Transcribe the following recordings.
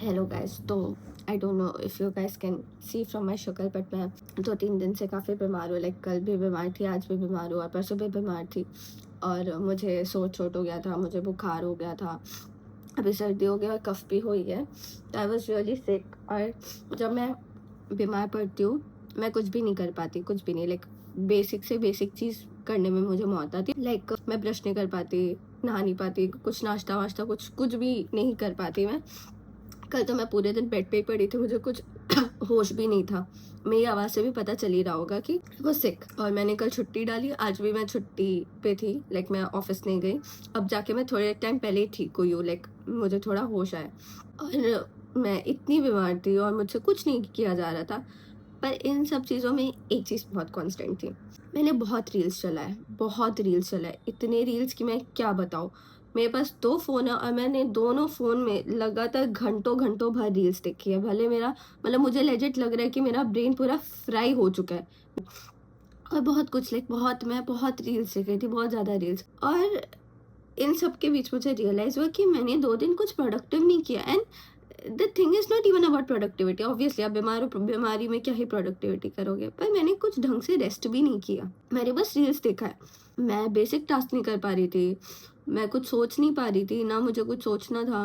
Hello guys. तो I don't know if you guys can see from my शक्ल, but मैं 2-3 दिन से काफ़ी बीमार हूँ। लाइक कल भी बीमार थी, आज भी बीमार हूँ और परसों भी बीमार थी। और मुझे सोच-वोट हो गया था, मुझे बुखार हो गया था, अभी सर्दी हो गया और कफ़ भी हो ही है। तो आई वाज़ रियली सिक। और जब मैं बीमार पड़ती हूँ, मैं कुछ भी नहीं कर पाती, कुछ भी नहीं। लाइक बेसिक से बेसिक चीज़ करने में मुझे मौत आती। लाइक मैं ब्रश नहीं कर पाती, नहा नहीं पाती, कुछ नाश्ता-वाश्ता कुछ भी नहीं कर पाती मैं। कल तो मैं पूरे दिन बेड पे ही पड़ी थी, मुझे कुछ होश भी नहीं था। मेरी आवाज़ से भी पता चल ही रहा होगा कि वो सिक। और मैंने कल छुट्टी डाली, आज भी मैं छुट्टी पे थी। लाइक मैं ऑफिस नहीं गई। अब जाके मैं थोड़े टाइम पहले ही ठीक हुई हूँ। लाइक मुझे थोड़ा होश आया और मैं इतनी बीमार थी और मुझसे कुछ नहीं किया जा रहा था। पर इन सब चीज़ों में एक चीज़ बहुत कांस्टेंट थी। मैंने बहुत रील्स चलाए, इतने रील्स कि मैं क्या बताऊँ। मेरे पास 2 फ़ोन है और मैंने दोनों फ़ोन में लगातार घंटों-घंटों भर रील्स देखी है। भले मेरा मतलब मुझे लेजिट लग रहा है कि मेरा ब्रेन पूरा फ्राई हो चुका है। और बहुत कुछ लाइक मैं बहुत रील्स देख रही थी, बहुत ज़्यादा रील्स। और इन सब के बीच मुझे रियलाइज़ हुआ कि मैंने 2 दिन कुछ प्रोडक्टिव नहीं किया। And the thing is not even about productivity. Obviously आप बीमार हो, बीमारी में क्या ही प्रोडक्टिविटी करोगे। पर मैंने कुछ ढंग से रेस्ट भी नहीं किया, मैंने बस रील्स देखा है। मैं बेसिक टास्क नहीं कर पा रही थी, मैं कुछ सोच नहीं पा रही थी, ना मुझे कुछ सोचना था।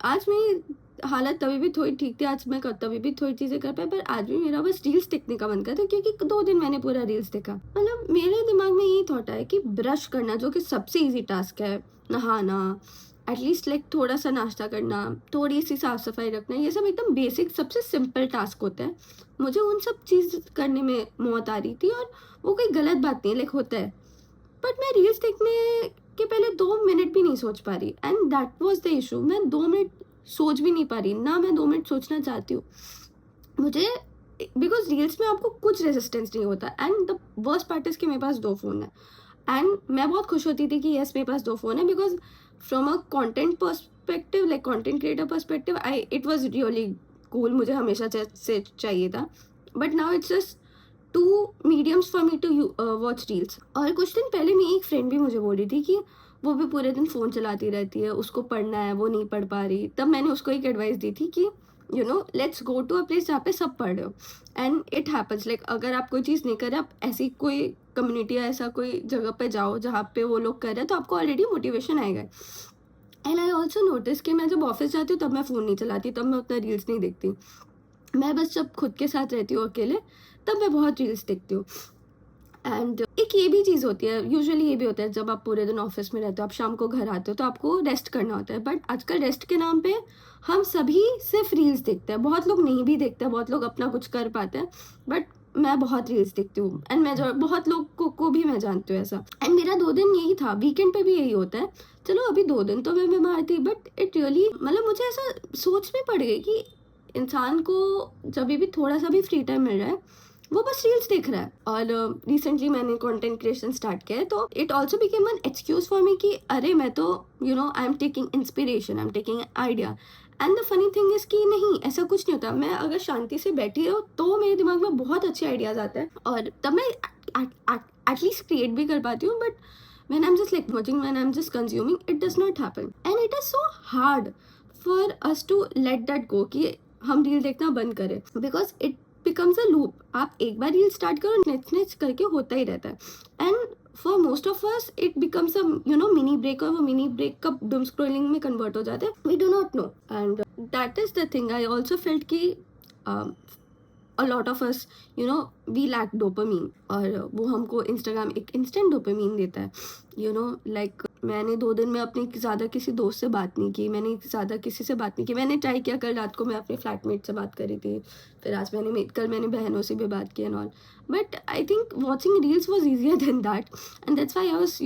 आज मेरी हालत तभी भी थोड़ी ठीक थी, आज मैं तभी भी थोड़ी चीज़ें कर पाई, पर आज भी मेरा बस रील्स देखने का मन करता है क्योंकि 2 दिन मैंने पूरा रील्स देखा। मतलब मेरे दिमाग में यही थॉट है कि ब्रश करना जो कि सबसे ईज़ी टास्क है, नहाना, एटलीस्ट लाइक थोड़ा-सा नाश्ता करना, थोड़ी-सी साफ-सफाई रखना, ये सब एकदम बेसिक सबसे सिंपल टास्क होते हैं। मुझे उन सब चीज़ करने में मौत आ रही थी और वो कोई गलत बात नहीं है, लाइक होता है। बट मैं रील्स देखने के पहले 2 मिनट भी नहीं सोच पा रही and that was the issue. मैं 2 मिनट सोच भी नहीं पा रही, ना मैं 2 मिनट सोचना चाहती हूँ। मुझे बिकॉज़ रील्स में आपको कुछ रेजिस्टेंस नहीं होता and the worst part is कि मेरे पास 2 फ़ोन हैं। एंड मैं बहुत खुश होती थी कि येस मेरे पास 2 फ़ोन है because from a content perspective, like content creator perspective, I it was really cool. मुझे हमेशा से चाहिए था। But now it's just 2 mediums for me to watch reels. और कुछ दिन पहले मेरी एक फ्रेंड भी मुझे बोल रही थी कि वो भी पूरे दिन फ़ोन चलाती रहती है, उसको पढ़ना है, वो नहीं पढ़ पा रही। तब मैंने उसको एक एडवाइस दी थी कि let's go to a place जहाँ पे सब पढ़ रहे हो। एंड इट हैपेंस, लाइक अगर आप कोई चीज़ नहीं कर रहे, आप ऐसी कोई कम्युनिटी या ऐसा कोई जगह पे जाओ जहाँ पे वो लोग कर रहे हैं, तो आपको ऑलरेडी मोटिवेशन आएगा। एंड आई ऑल्सो नोटिस कि मैं जब ऑफिस जाती हूँ तब मैं फ़ोन नहीं चलाती, तब मैं उतना रील्स नहीं देखती। मैं बस जब खुद के साथ रहती हूँ अकेले, तब मैं बहुत रील्स देखती हूँ। एंड एक ये भी चीज़ होती है, यूजुअली ये भी होता है, जब आप पूरे दिन ऑफिस में रहते हो, आप शाम को घर आते हो तो आपको रेस्ट करना होता है। बट आजकल रेस्ट के नाम पे हम सभी सिर्फ रील्स देखते हैं। बहुत लोग नहीं भी देखते हैं, बहुत लोग अपना कुछ कर पाते हैं, बट मैं बहुत रील्स देखती हूँ। एंड मैं जो बहुत लोग को भी मैं जानती हूँ ऐसा। एंड मेरा 2 दिन यही था, वीकेंड पे भी यही होता है। चलो अभी 2 दिन तो मैं बीमार थी, बट इट रियली मतलब मुझे ऐसा सोच में पड़ गई कि इंसान को जब भी थोड़ा सा भी फ्री टाइम मिल रहा है, वो बस रील्स देख रहा है। और रिसेंटली मैंने कंटेंट क्रिएशन स्टार्ट किया है, तो it also became an excuse for me कि अरे मैं तो I am taking inspiration, I am taking idea. And the funny thing is कि नहीं, ऐसा कुछ नहीं होता। मैं अगर शांति से बैठी हूँ तो मेरे दिमाग में बहुत अच्छे आइडियाज आते हैं और तब मैं एटलीस्ट क्रिएट भी कर पाती हूँ। But when I'm just like watching, when I'm just consuming, it does not happen. And it is so hard for us to let that go कि हम रील देखना बंद करें, because it becomes a loop. आप एक बार reel start करो, next next करके होता ही रहता है। And for most of us it becomes a mini break, और वो मिनी ब्रेक कब डूम स्क्रोलिंग में कन्वर्ट हो जाता है, we do not know. And that is the thing I also felt कि a lot of us we lack dopamine, और वो हमको इंस्टाग्राम एक इंस्टेंट डोपामीन देता है। लाइक मैंने 2 दिन में अपने ज़्यादा किसी दोस्त से बात नहीं की, मैंने ज़्यादा किसी से बात नहीं की। मैंने ट्राई किया, कल रात को मैं अपने फ्लैटमेट से बात करी थी, फिर आज कल मैंने बहनों से भी बात की and all. But I think watching reels was easier than that, and that's why I was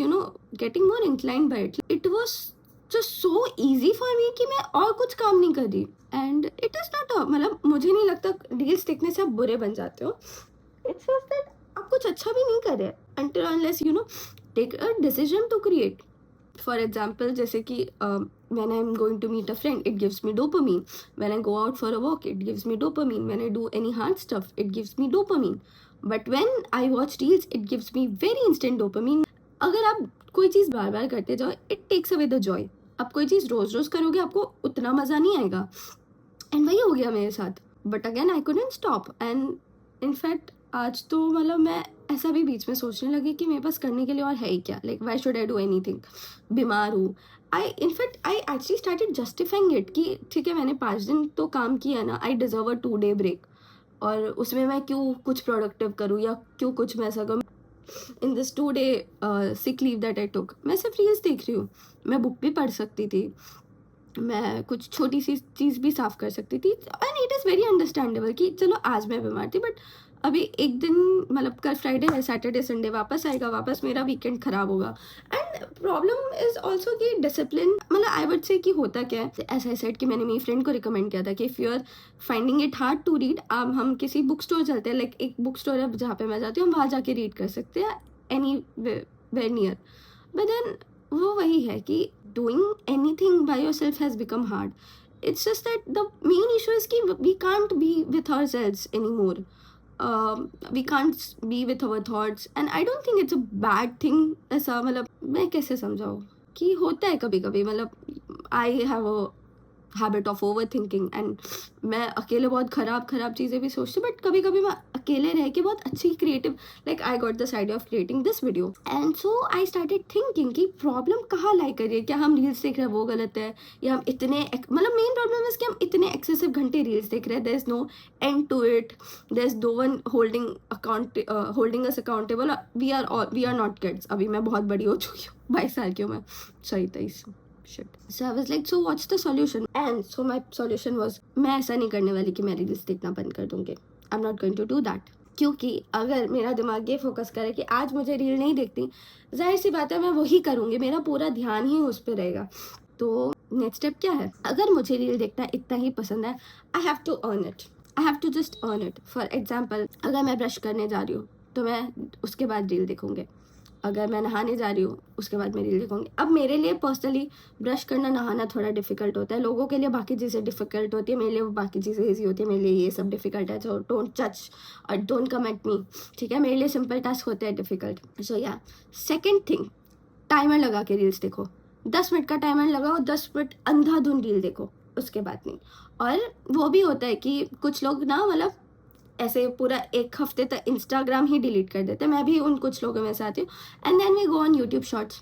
getting more inclined by it. It was just so easy for me कि मैं और कुछ काम नहीं कर रही। एंड इट इज़ नॉट मतलब मुझे नहीं लगता रील्स देखने से आप बुरे बन जाते हो। इट्स जस्ट दैट आप कुछ अच्छा भी नहीं कर रहे until unless take a decision to create. For example, जैसे कि when I'm going to meet a friend, it gives me dopamine. When I go out for a walk, it gives me dopamine. When I do any hard stuff, it gives me dopamine. But when I watch reels, it gives me very instant dopamine. अगर आप कोई चीज़ बार बार करते जाओ, it takes away the joy. आप कोई चीज़ रोज़ रोज़ करोगे आपको उतना मज़ा नहीं आएगा, एंड वही हो गया मेरे साथ। But again I couldn't stop, and in fact आज तो मतलब मैं ऐसा भी बीच में सोचने लगी कि मेरे पास करने के लिए और है ही क्या, like why should I do anything, बीमार हूँ। I actually started justifying it कि ठीक है मैंने 5 दिन तो काम किया ना, I deserve a 2 day break, और उसमें मैं क्यों कुछ प्रोडक्टिव करूँ या क्यों कुछ मैं ऐसा करूँ। In this 2 day sick leave that I took, मैं सिर्फ रील्स देख रही हूँ, मैं बुक भी पढ़ सकती थी, मैं कुछ छोटी सी चीज़ भी साफ़ कर सकती थी, and it is very understandable कि चलो आज मैं बीमार थी, बट अभी एक दिन मतलब कल फ्राइडे है, सैटरडे संडे वापस आएगा, वापस मेरा वीकेंड ख़राब होगा। एंड प्रॉब्लम इज़ ऑल्सो कि डिसिप्लिन, मतलब आई वुड से कि होता क्या है, एज आई सेड कि मैंने मेरी फ्रेंड को रिकमेंड किया था कि if you are finding it hard to read, अब हम किसी बुक स्टोर चलते हैं, लाइक एक बुक स्टोर है जहाँ पे मैं जाती हूँ, हम वहाँ जाके रीड कर सकते हैं anywhere near. But then वो वही है कि doing anything by yourself has become hard. It's just that the main issue is कि we can't be with ourselves anymore. We can't be with our thoughts, and I don't think it's a bad thing. ऐसा मतलब मैं कैसे समझाऊँ कि होता है कभी कभी, मतलब I have a habit of over thinking, and मैं अकेले बहुत ख़राब चीज़ें भी सोचती हूँ, बट कभी कभी मैं अकेले रह के बहुत अच्छी creative, like I got this idea of creating this video, and so I started thinking कि प्रॉब्लम कहाँ लाई करिए, क्या हम रील्स देख रहे हैं वो गलत है, या हम इतने मतलब मेन प्रॉब्लम है कि हम इतने एक्सेसिव घंटे रील्स देख रहे हैं, there is no end to it, there is no one holding us accountable, we are not kids, अभी मैं बहुत बड़ी हो चुकी हूँ, 22 साल की हूँ मैं, sorry 23। Shit. So I was like, so what's the solution? And so my solution was, मैं ऐसा नहीं करने वाली कि मैं रील्स देखना बंद कर दूँगी। I'm not going to do that. क्योंकि अगर मेरा दिमाग ये फोकस करे कि आज मुझे रील नहीं देखती, जाहिर सी बात है मैं वही करूँगी, मेरा पूरा ध्यान ही उस पर रहेगा। तो नेक्स्ट स्टेप क्या है, अगर मुझे रील देखना इतना ही पसंद है, I have to earn it, I have to just earn it. For example, अगर मैं ब्रश करने जा रही हूँ तो मैं उसके बाद रील देखूँगी, अगर मैं नहाने जा रही हूँ उसके बाद मैं रील देखूँगी। अब मेरे लिए पर्सनली ब्रश करना नहाना थोड़ा डिफिकल्ट होता है, लोगों के लिए बाकी चीज़ें डिफिकल्ट होती है, मेरे लिए वो बाकी चीज़ें ईजी होती है, मेरे लिए ये सब डिफिकल्ट है, सो डोंट जज और डोंट कम एट मी, ठीक है, मेरे लिए सिंपल टास्क होते हैं डिफिकल्ट। सो या सेकेंड थिंग, टाइमर लगा के रील्स देखो, 10 मिनट का टाइमर लगाओ, 10 मिनट अंधाधुंध रील देखो, उसके बाद नहीं। और वो भी होता है कि कुछ लोग ना मतलब ऐसे पूरा एक हफ्ते तक इंस्टाग्राम ही डिलीट कर देते हैं, मैं भी उन कुछ लोगों में से आती हूँ, and then we go on YouTube shorts,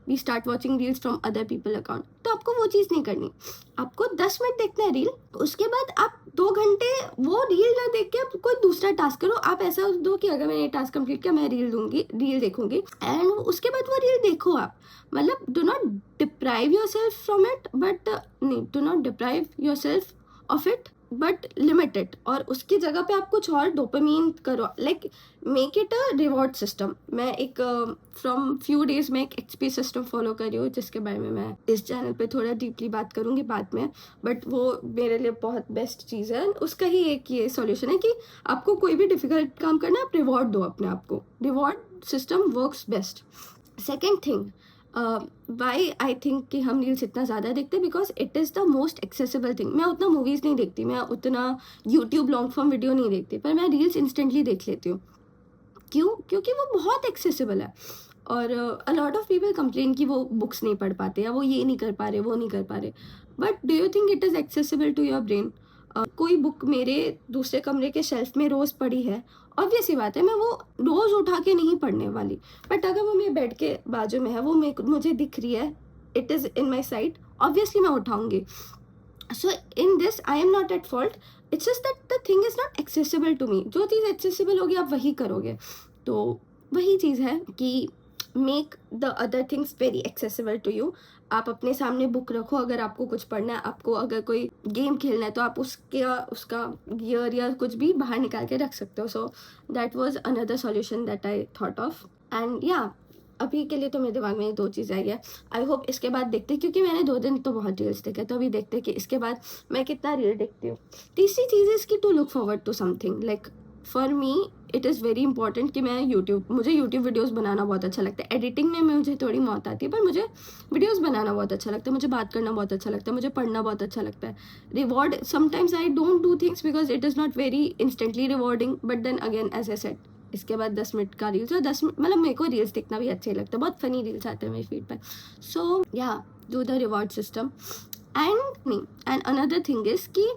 we start watching reels from other people account. तो आपको वो चीज़ नहीं करनी, आपको 10 मिनट देखना है रील, उसके बाद आप 2 घंटे वो रील ना देख के आप कोई दूसरा टास्क करो। आप ऐसा दो कि अगर मैंने ये टास्क कंप्लीट किया मैं रील देखूंगी, एंड उसके बाद वो रील देखो आप, मतलब do not deprive yourself from it, but नहीं, do not deprive yourself of it, but limited, और उसकी जगह पे आप कुछ और डोपामीन करो, like make it a reward system. मैं एक फ्रॉम फ्यू डेज में एक एक्सपी सिस्टम फॉलो कर रही हूँ, जिसके बारे में मैं इस चैनल पे थोड़ा डीपली बात करूँगी बाद में, बट वो मेरे लिए बहुत बेस्ट चीज़ है। उसका ही एक ये सॉल्यूशन है कि आपको कोई भी डिफिकल्ट काम करना है, आप रिवॉर्ड दो अपने आप को, reward system works best. Second thing, why I think कि हम रील्स इतना ज़्यादा देखते हैं, because it is the most accessible thing. मैं उतना मूवीज़ नहीं देखती, मैं उतना यूट्यूब लॉन्ग फॉर्म वीडियो नहीं देखती, पर मैं रील्स इंस्टेंटली देख लेती हूँ। क्यों? क्योंकि वो बहुत एक्सेसिबल है, और a lot of people complain कि वो बुक्स नहीं पढ़ पाते, या वो ये नहीं कर पा रहे, वो नहीं कर पा रहे, but do you think it is accessible to your brain? कोई बुक मेरे दूसरे कमरे के शेल्फ में रोज़ पड़ी है, ऑब्वियस ही बात है मैं वो रोज़ उठा के नहीं पढ़ने वाली, बट अगर वो मेरे बेड के बाजू में है, वो मुझे दिख रही है, it is in my side, obviously मैं उठाऊंगी। So in this I am not at fault, it's just that the thing is not accessible to me. जो चीज़ एक्सेसिबल होगी आप वही करोगे, तो वही चीज़ है कि make the other things very accessible to you. आप अपने सामने बुक रखो, अगर आपको कुछ पढ़ना है, आपको अगर कोई गेम खेलना है, तो आप उसका गियर या कुछ भी बाहर निकाल के रख सकते हो। So that was another solution that I thought of, and या अभी के लिए तो मेरे दिमाग में ये 2 चीज़ आई है। आई होप इसके बाद देखते, क्योंकि मैंने 2 दिन तो बहुत रील्स देखे, तो अभी देखते कि इसके बाद मैं कितना रील देखती हूँ। तीसरी चीज़ है इसकी, to look forward to something, like for me it is very important कि मुझे यूट्यूब वीडियोस बनाना बहुत अच्छा लगता है। एडिटिंग में मुझे थोड़ी मौत आती है, पर मुझे वीडियोस बनाना बहुत अच्छा लगता है, मुझे बात करना बहुत अच्छा लगता है, मुझे पढ़ना बहुत अच्छा लगता है। Reward, sometimes I don't do things because it is not very instantly rewarding, but then again as I said, इसके बाद 10 मिनट का रील्स, और 10 मिनट मतलब मेरे को रील्स देखना भी अच्छे लगता है, बहुत फनी रील्स आते हैं मेरे फीड पर. So yeah do the reward system. And another thing is कि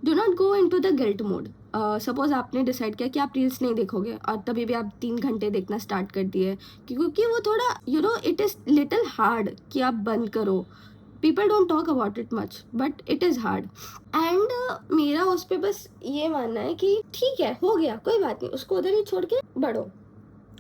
do not go into the guilt mode. Suppose आपने डिसाइड किया कि आप रील्स नहीं देखोगे और तभी भी आप 3 घंटे देखना स्टार्ट कर दिए, क्योंकि वो थोड़ा इट इज़ लिटिल हार्ड कि आप बंद करो. People don't talk about it much but it is hard. And मेरा उस पर बस ये मानना है कि ठीक है, हो गया, कोई बात नहीं, उसको उधर ही छोड़ के बढ़ो.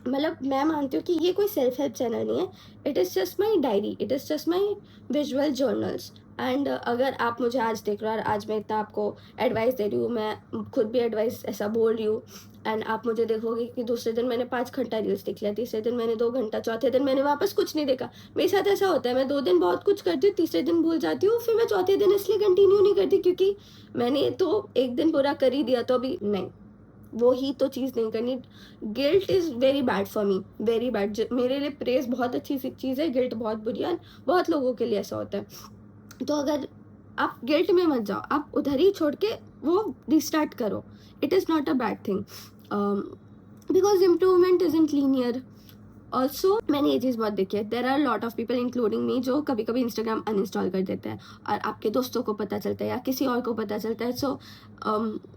मतलब मैं मानती हूँ कि ये कोई सेल्फ हेल्प चैनल नहीं है. It is just my diary, it is just my visual journals. And अगर आप मुझे आज देख रहे हो और आज मैं इतना आपको एडवाइस दे रही हूँ, मैं खुद भी एडवाइस ऐसा बोल रही हूँ, एंड आप मुझे देखोगे कि दूसरे दिन मैंने 5 घंटा रील्स देख लिया, तीसरे दिन मैंने 2 घंटा, चौथे दिन मैंने वापस कुछ नहीं देखा. मेरे साथ ऐसा होता है, मैं 2 दिन बहुत कुछ करती हूँ, तीसरे दिन भूल जाती हूँ, फिर मैं चौथे दिन इसलिए कंटिन्यू नहीं करती क्योंकि मैंने तो एक दिन पूरा कर ही दिया, तो अभी नहीं, वो ही तो चीज़ नहीं करनी. Guilt is very bad for me, very bad. मेरे लिए प्रेज बहुत अच्छी सी चीज़ है, गिल्ट बहुत बुरी है. बहुत लोगों के लिए ऐसा होता है. तो अगर आप गिल्ट में मत जाओ, आप उधर ही छोड़ के वो रिस्टार्ट करो. It is not a bad thing because improvement isn't linear. Also मैंने ये चीज़ बहुत देखी है, there are lot of people including me जो कभी कभी इंस्टाग्राम अनइंस्टॉल कर देते हैं और आपके दोस्तों को पता चलता है या किसी और को पता चलता है. सो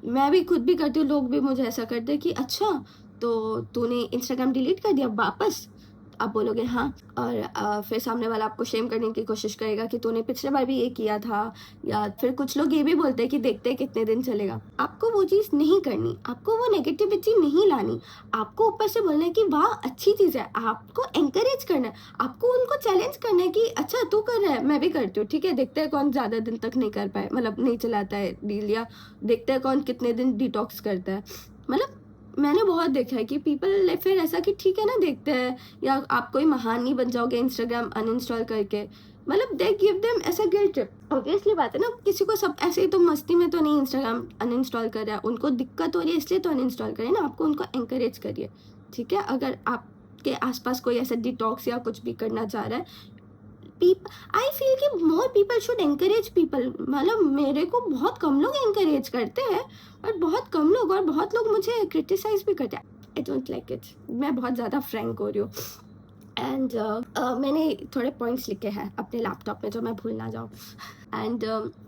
मैं भी खुद भी करती हूँ, लोग भी मुझे ऐसा करते हैं कि अच्छा तो तूने इंस्टाग्राम डिलीट कर दिया वापस. आप बोलोगे हाँ, और फिर सामने वाला आपको शेम करने की कोशिश करेगा कि तूने पिछले बार भी ये किया था, या फिर कुछ लोग ये भी बोलते हैं कि देखते हैं कितने दिन चलेगा. आपको वो चीज़ नहीं करनी, आपको वो नेगेटिविटी नहीं लानी. आपको ऊपर से बोलना है कि वाह अच्छी चीज़ है, आपको एंकरेज करना है, आपको उनको चैलेंज करना है कि अच्छा तू कर रहा है, मैं भी करती हूँ, ठीक है, देखते हैं कौन ज़्यादा दिन तक नहीं कर पाए, मतलब नहीं चलाता है रील, या देखते हैं कौन कितने दिन डिटॉक्स करता है. मतलब मैंने बहुत देखा है कि पीपल फिर ऐसा कि ठीक है ना, देखते हैं, या आप कोई महान नहीं बन जाओगे इंस्टाग्राम अनइंस्टॉल करके. मतलब दे गिव देम ऐसा गिल्ट ट्रिप. ऑब्वियसली बात है ना, किसी को सब ऐसे ही तो मस्ती में तो नहीं इंस्टाग्राम अनइंस्टॉल कर रहा है, उनको दिक्कत हो रही है इसलिए तो अनइंस्टॉल करें ना. आपको उनको एंकरेज करिए, ठीक है. अगर आपके आसपास कोई ऐसा डिटॉक्स या कुछ भी करना चाह रहा है, आई फील कि more people should encourage people. मतलब मेरे को बहुत कम लोग एंकरेज करते हैं, बट बहुत कम लोग, और बहुत लोग मुझे क्रिटिसाइज भी करते हैं. I don't like it. मैं बहुत ज़्यादा फ्रैंक हो रही हूँ. एंड मैंने थोड़े पॉइंट्स लिखे हैं अपने लैपटॉप में जो मैं भूल ना जाऊँ. एंड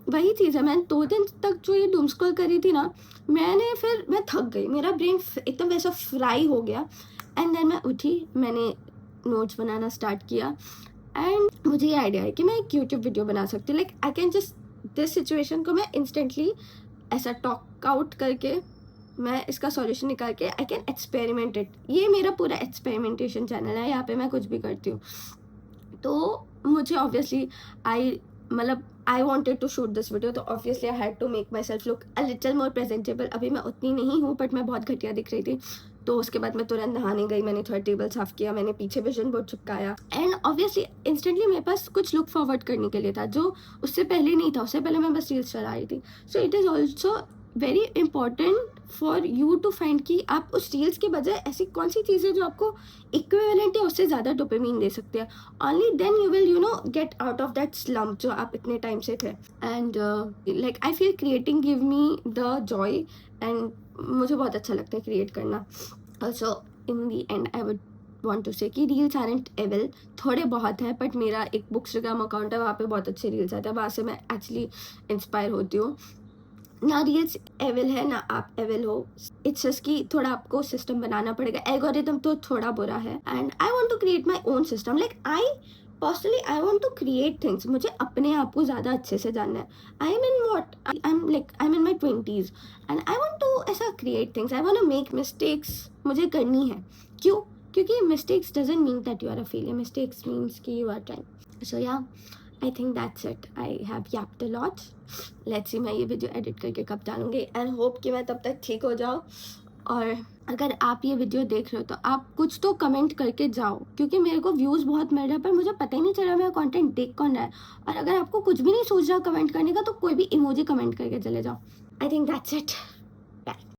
वही चीज़ है, मैंने 2 दिन तक जो ये डूम स्क्रॉल करी थी ना, फिर मैं थक गई, मेरा ब्रेन एकदम वैसा फ्राई हो गया. एंड देन मैं उठी, मैंने नोट्स बनाना स्टार्ट किया, एंड मुझे ये आइडिया है कि मैं एक यूट्यूब वीडियो बना सकती हूँ. Like I can just this situation को मैं इंस्टेंटली ऐसा टॉक आउट करके मैं इसका सॉल्यूशन निकाल के आई कैन एक्सपेरिमेंट इट. ये मेरा पूरा एक्सपेरिमेंटेशन चैनल है, यहाँ पे मैं कुछ भी करती हूँ. तो मुझे obviously I wanted to shoot this video, तो obviously I had to make myself look a little more presentable. अभी मैं उतनी नहीं हूँ, बट मैं बहुत घटिया दिख रही थी. तो उसके बाद मैं तुरंत नहाने गई, मैंने थोड़ा टेबल साफ किया, मैंने पीछे विजन बोर्ड चिपकाया, एंड ऑब्वियसली इंस्टेंटली मेरे पास कुछ लुक फॉरवर्ड करने के लिए था जो उससे पहले नहीं था. उससे पहले मैं बस रील्स चला रही थी. So it is also very important for you to find कि आप उस रील्स के बजाय ऐसी कौन सी चीज़ें जो आपको इक्विवेलेंट या उससे ज़्यादा डोपामिन दे सकते हैं. Only then you will get out of that slump जो आप इतने टाइम से थे. And like I feel creating give me the joy, एंड मुझे बहुत अच्छा लगता है क्रिएट करना. Also in the end I would want to say कि रील्स आरंट एविल, थोड़े बहुत है, बट मेरा एक बुक्सग्राम अकाउंट है, वहाँ पे बहुत अच्छे रील्स आते हैं, वहाँ से मैं एक्चुअली इंस्पायर होती हूँ. ना रील्स एविल है ना आप एविल हो. इट्स जस्ट कि थोड़ा आपको सिस्टम बनाना पड़ेगा. एल्गोरिथम तो थोड़ा बुरा है, and I want to create my own system. Like I personally I want to create things. मुझे अपने आप को ज़्यादा अच्छे से जानना है. I am in my 20s and I want to ऐसा create things. I want to make mistakes, मुझे करनी है. क्यों? क्योंकि mistakes doesn't mean that you are a failure. Mistakes means कि you are trying. So yeah I think that's it. I have yapped a lot. Let's see मैं ये video edit करके कब डालूंगी, एंड होप कि मैं तब तक ठीक हो जाऊँ. और अगर आप ये वीडियो देख रहे हो तो आप कुछ तो कमेंट करके जाओ, क्योंकि मेरे को व्यूज़ बहुत मिल रहा है पर मुझे पता ही नहीं चल रहा मेरा कंटेंट देख कौन रहा है. और अगर आपको कुछ भी नहीं सोच रहा कमेंट करने का, तो कोई भी इमोजी कमेंट करके चले जाओ. आई थिंक दैट्स इट.